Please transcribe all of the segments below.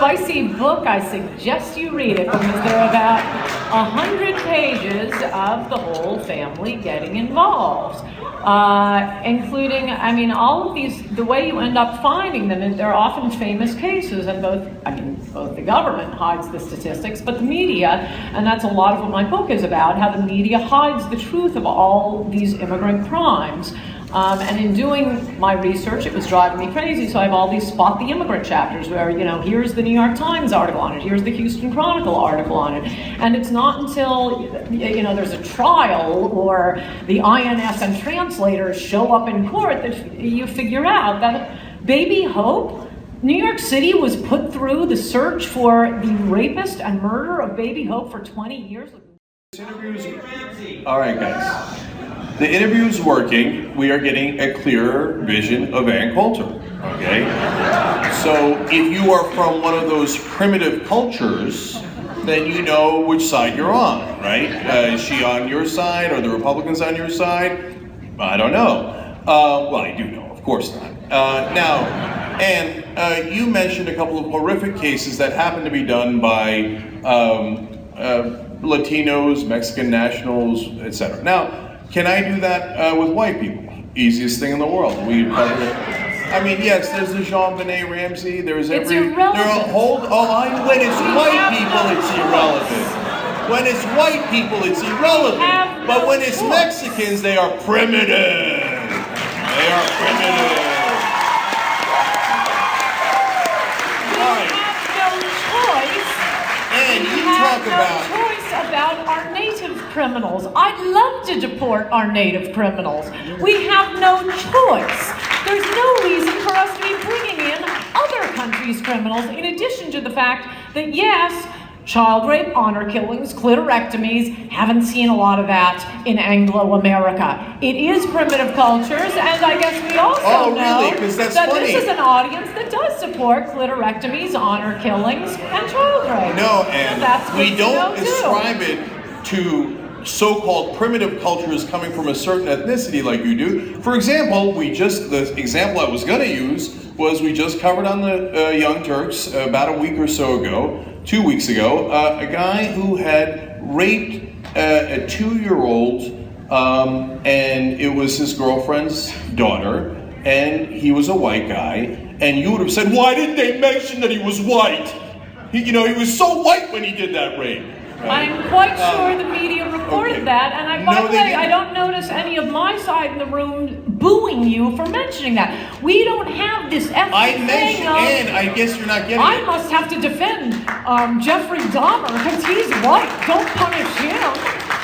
spicy book, I suggest you read it, because there are about 100 pages of the whole family getting involved. Including, I mean, all of these, the way you end up finding them, and they're often famous cases, and both the government hides the statistics, but the media, and that's a lot of what my book is about, how the media hides the truth of all these immigrant crimes. And in doing my research, it was driving me crazy, so I have all these Spot the Immigrant chapters where, here's the New York Times article on it, here's the Houston Chronicle article on it, and it's not until, there's a trial or the INS and translators show up in court that you figure out that Baby Hope, New York City was put through the search for the rapist and murder of Baby Hope for 20 years. All right, guys. The interview's working. We are getting a clearer vision of Ann Coulter, okay? So if you are from one of those primitive cultures, then you know which side you're on, right? Is she on your side? Are the Republicans on your side? I don't know. Well, I do know, of course not. Now, Ann, you mentioned a couple of horrific cases that happen to be done by Latinos, Mexican nationals, etc. Now, can I do that with white people? Easiest thing in the world. We cover it. I mean, yes, there's the JonBenet Ramsey. There's It's irrelevant. When it's white people, it's irrelevant. When it's white people, it's irrelevant. But when it's Mexicans, they are primitive. They are primitive. About our native criminals. I'd love to deport our native criminals. We have no choice. There's no reason for us to be bringing in other countries' criminals, in addition to the fact that, yes, child rape, honor killings, clitorectomies, haven't seen a lot of that in Anglo-America. It is primitive cultures, and I guess we also know that funny. This is an audience that does support clitorectomies, honor killings, and child rape. No, and we don't ascribe it to so-called primitive cultures coming from a certain ethnicity like you do. For example, the example I was going to use was we just covered on the Young Turks about a week or so ago, 2 weeks ago, a guy who had raped a 2-year-old, and it was his girlfriend's daughter, and he was a white guy, and you would have said, why didn't they mention that he was white? He was so white when he did that rape. Right? I'm quite sure the media reported that, and by the way, I don't notice any of my side in the room booing you for mentioning that. We don't have this ethnic thing of, and I guess you're not getting I must have to defend Jeffrey Dahmer because he's white. Don't punish him.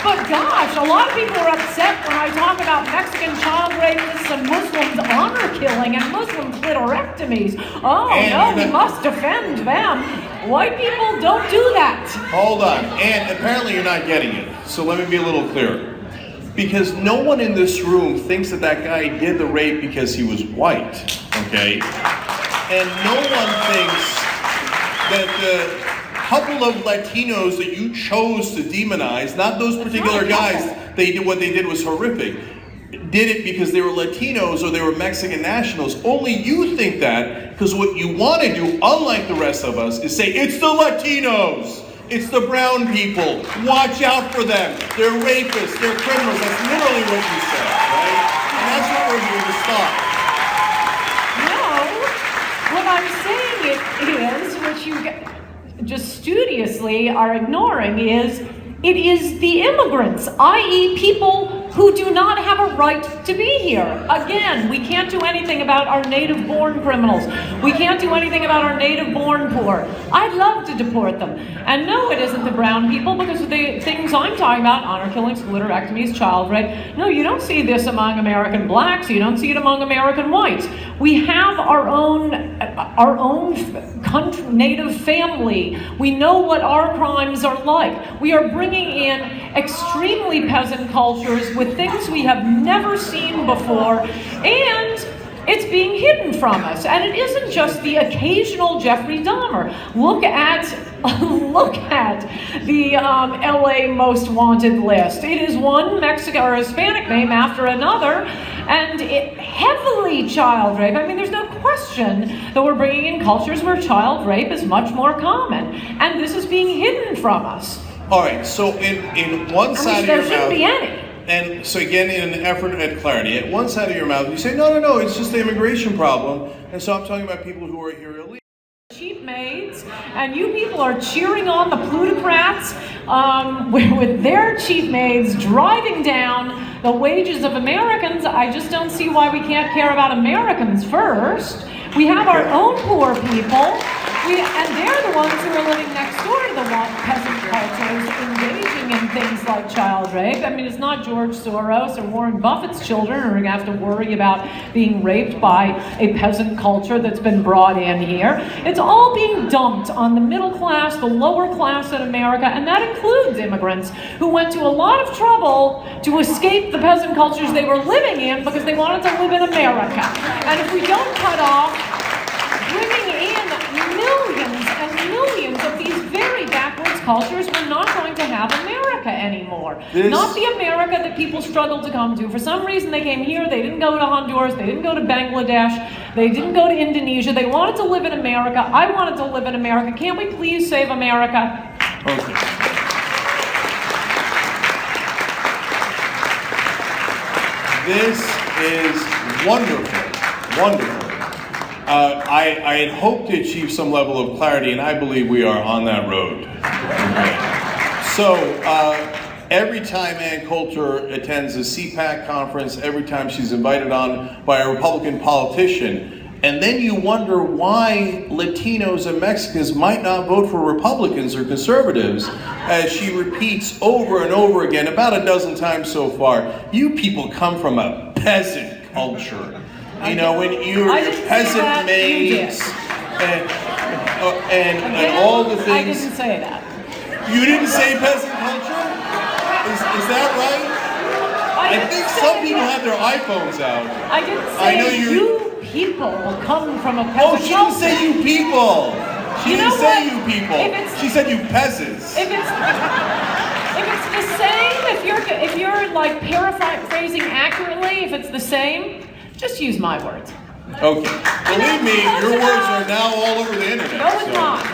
But gosh, a lot of people are upset when I talk about Mexican child rapists and Muslims honor killing and Muslim clitorectomies. We must defend them. White people don't do that. Hold on, and apparently you're not getting it. So let me be a little clearer. Because no one in this room thinks that guy did the rape because he was white, okay? And no one thinks that the couple of Latinos that you chose to demonize, not those particular guys, what they did was horrific, did it because they were Latinos or they were Mexican nationals. Only you think that because what you want to do, unlike the rest of us, is say, it's the Latinos. It's the brown people. Watch out for them. They're rapists. They're criminals. That's literally what you said, right? And that's what we're here to stop. No. What I'm saying is, which you just studiously are ignoring, is it is the immigrants, i.e. people who do not have a right to be here. Again, we can't do anything about our native-born criminals. We can't do anything about our native-born poor. I'd love to deport them. And no, it isn't the brown people, because of the things I'm talking about, honor killings, clitorectomies, child rape. No, you don't see this among American blacks. You don't see it among American whites. We have our own country, native family. We know what our crimes are like. We are bringing in extremely peasant cultures with things we have never seen before, and it's being hidden from us. And it isn't just the occasional Jeffrey Dahmer. Look at the LA Most Wanted list. It is one Mexican or Hispanic name after another, and it heavily child rape. I mean, there's no question that we're bringing in cultures where child rape is much more common, and this is being hidden from us. All right, so in one side of there your mouth, shouldn't be any. and so again, in an effort at clarity, at one side of your mouth, you say, no, it's just the immigration problem, and so I'm talking about people who are here illegally. Cheap maids, and you people are cheering on the plutocrats with their cheap maids driving down the wages of Americans. I just don't see why we can't care about Americans first. We have our own poor people, and they're the ones who are living next door to the peasant cultures, engaging in things like child rape. I mean, it's not George Soros or Warren Buffett's children who are going to have to worry about being raped by a peasant culture that's been brought in here. It's all being dumped on the middle class, the lower class in America, and that includes immigrants who went to a lot of trouble to escape the peasant cultures they were living in because they wanted to live in America. And if we don't cut off bringing in millions and millions of these very backwards cultures, we're not going to have America anymore. Not the America that people struggled to come to. For some reason they came here, they didn't go to Honduras, they didn't go to Bangladesh, they didn't go to Indonesia, they wanted to live in America. I wanted to live in America. Can't we please save America? Okay. This is wonderful, wonderful. I had hoped to achieve some level of clarity, and I believe we are on that road. Okay. So, every time Ann Coulter attends a CPAC conference, every time she's invited on by a Republican politician, and then you wonder why Latinos and Mexicans might not vote for Republicans or conservatives, as she repeats over and over again, about a dozen times so far, you people come from a peasant culture. You know, when you're peasant maids and all the things. I didn't say that. You didn't say peasant culture? Is that right? I think some people have their iPhones out. I didn't say you people come from a peasant culture. Oh, she didn't say you people. She didn't say you people. She said you peasants. If it's the same, if you're like paraphrasing accurately, if it's the same, just use my words. Okay. Believe me, your words are now all over the internet. No, it's not.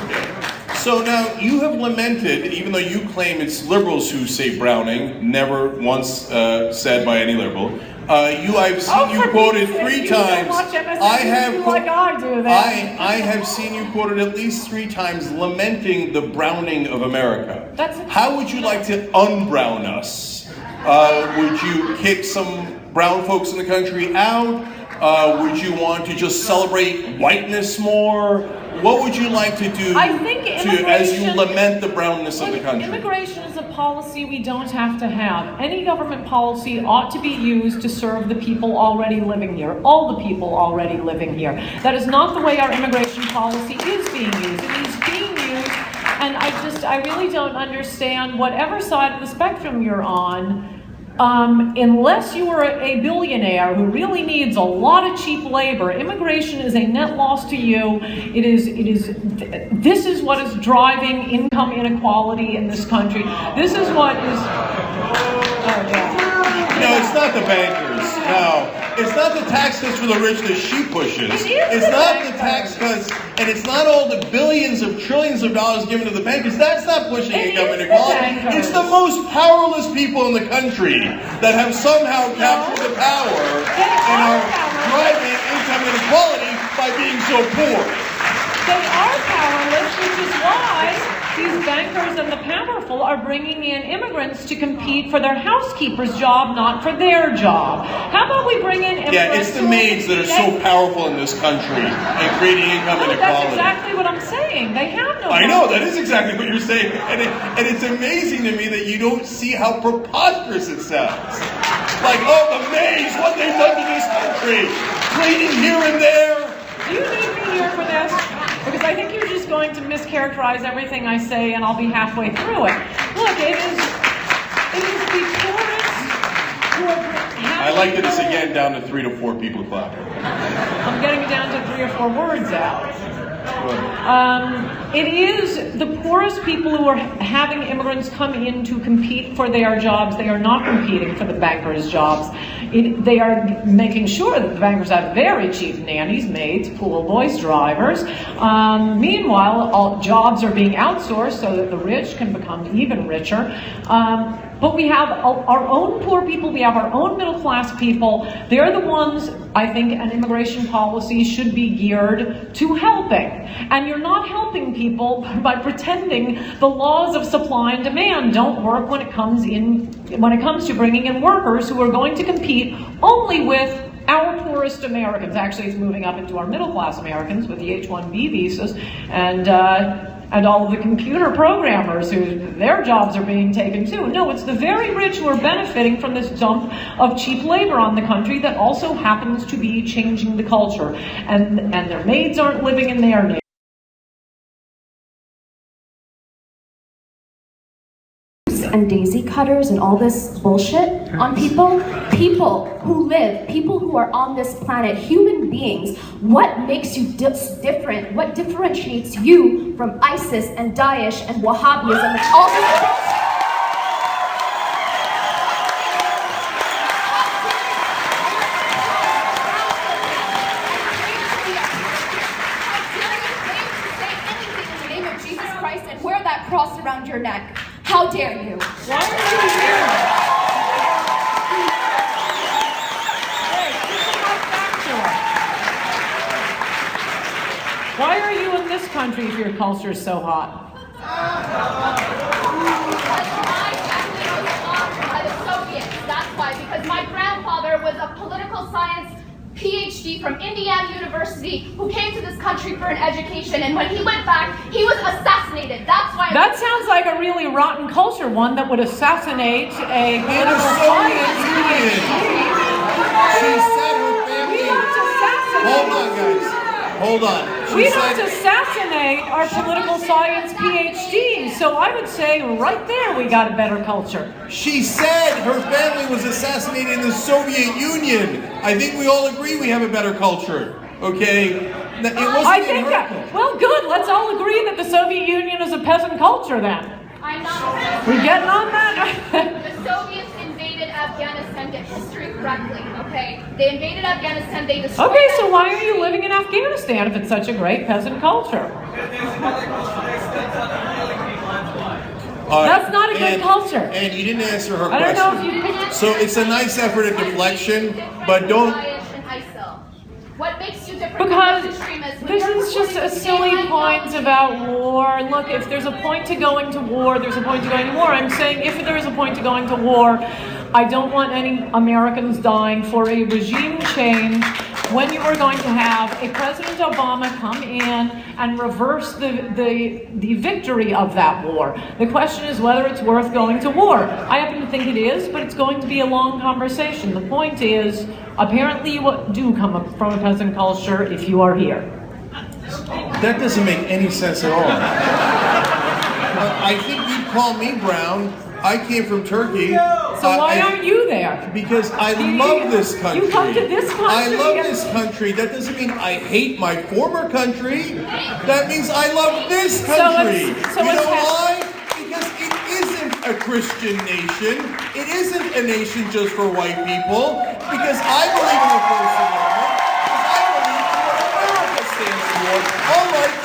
Okay. So now you have lamented, even though you claim it's liberals who say Browning, never once said by any liberal. I've seen you quoted 3 times. I have seen you quoted at least 3 times lamenting the Browning of America. How would you like to unbrown us? Would you kick some brown folks in the country out? Would you want to just celebrate whiteness more? What would you like to do as you lament the brownness of the country? Immigration is a policy we don't have to have. Any government policy ought to be used to serve the people already living here, all the people already living here. That is not the way our immigration policy is being used. It is being used, and I really don't understand whatever side of the spectrum you're on. Unless you are a billionaire who really needs a lot of cheap labor, immigration is a net loss to you. This is what is driving income inequality in this country. This is what is... No, it's not the bankers. No. It's not the tax cuts for the rich that she pushes. It's not the tax cuts, and it's not all the billions of trillions of dollars given to the bankers. That's not pushing income inequality. It's the most powerless people in the country that have somehow captured the power and are driving income inequality by being so poor. They are powerless, which is why these bankers and the powerful are bringing in immigrants to compete for their housekeeper's job, not for their job. How about we bring in immigrants? Yeah, it's the maids that are so powerful in this country and creating income inequality. That's exactly what I'm saying. They have no power. I know, that is exactly what you're saying. And it's amazing to me that you don't see how preposterous it sounds. Like, oh, the maids, what they've done to this country. Cleaning here and there. Do you need me here for this? Because I think you're just going to mischaracterize everything I say, and I'll be halfway through it. Look, it is the poorest who are... I like that it's again down to 3 to 4 people clapping. I'm getting down to 3 or 4 words out. It is the poorest people who are having immigrants come in to compete for their jobs. They are not competing for the bankers' jobs. they are making sure that the bankers have very cheap nannies, maids, pool boys, drivers. Meanwhile, all jobs are being outsourced so that the rich can become even richer. But we have our own poor people, we have our own middle class people. They're the ones, I think, an immigration policy should be geared to helping. And you're not helping people by pretending the laws of supply and demand don't work when it comes to bringing in workers who are going to compete only with our poorest Americans. Actually, it's moving up into our middle class Americans with the H-1B visas and all of the computer programmers who their jobs are being taken too. No, it's the very rich who are benefiting from this dump of cheap labor on the country that also happens to be changing the culture. And their maids aren't living in their neighborhood. And daisy cutters and all this bullshit on people who are on this planet, human beings. What makes you different? What differentiates you from ISIS and Daesh and Wahhabism and all this bullshit? And wear that cross around your neck. How dare you? Why are you here? Why are you in this country if your culture is so hot? My family was sponsored by the Soviets. That's why. Because my grandfather was a political science PhD from Indiana University who came to this country for an education, and when he went back, he was assassinated. That's why. That sounds like a really rotten culture, one that would assassinate a political science PhD. She said her family. We don't assassinate. Hold on, guys. Hold on. We don't assassinate our political science PhDs. So I would say right there we got a better culture. She said her family was assassinated in the Soviet Union. I think we all agree we have a better culture. Okay? It wasn't I in think her that, well, good. Let's all agree that the Soviet Union is a peasant culture then. I'm not. We getting on that? The Soviets invaded Afghanistan. Get history correctly, okay? They invaded Afghanistan. They destroyed. Okay, so why are you living in Afghanistan if it's such a great peasant culture? That's not a good culture. And you didn't answer her I question. don't know if you could. So it's a nice effort at deflection, but don't. What makes you different Because from those extremists? this is just a silly point about war. Look, if there's a point to going to war, there's a point to going to war. I'm saying if there is a point to going to war, I don't want any Americans dying for a regime change when you are going to have a President Obama come in and reverse the victory of that war. The question is whether it's worth going to war. I happen to think it is, but it's going to be a long conversation. The point is, apparently you do come up from a peasant culture if you are here. That doesn't make any sense at all. I think you'd call me brown. I came from Turkey. So why aren't you there? Because I love this country. You come to this country? I love this country. That doesn't mean I hate my former country. That means I love this country. You know why? Because it isn't a Christian nation. It isn't a nation just for white people. Because I believe in the First Amendment. Because I believe in what America stands for. All right.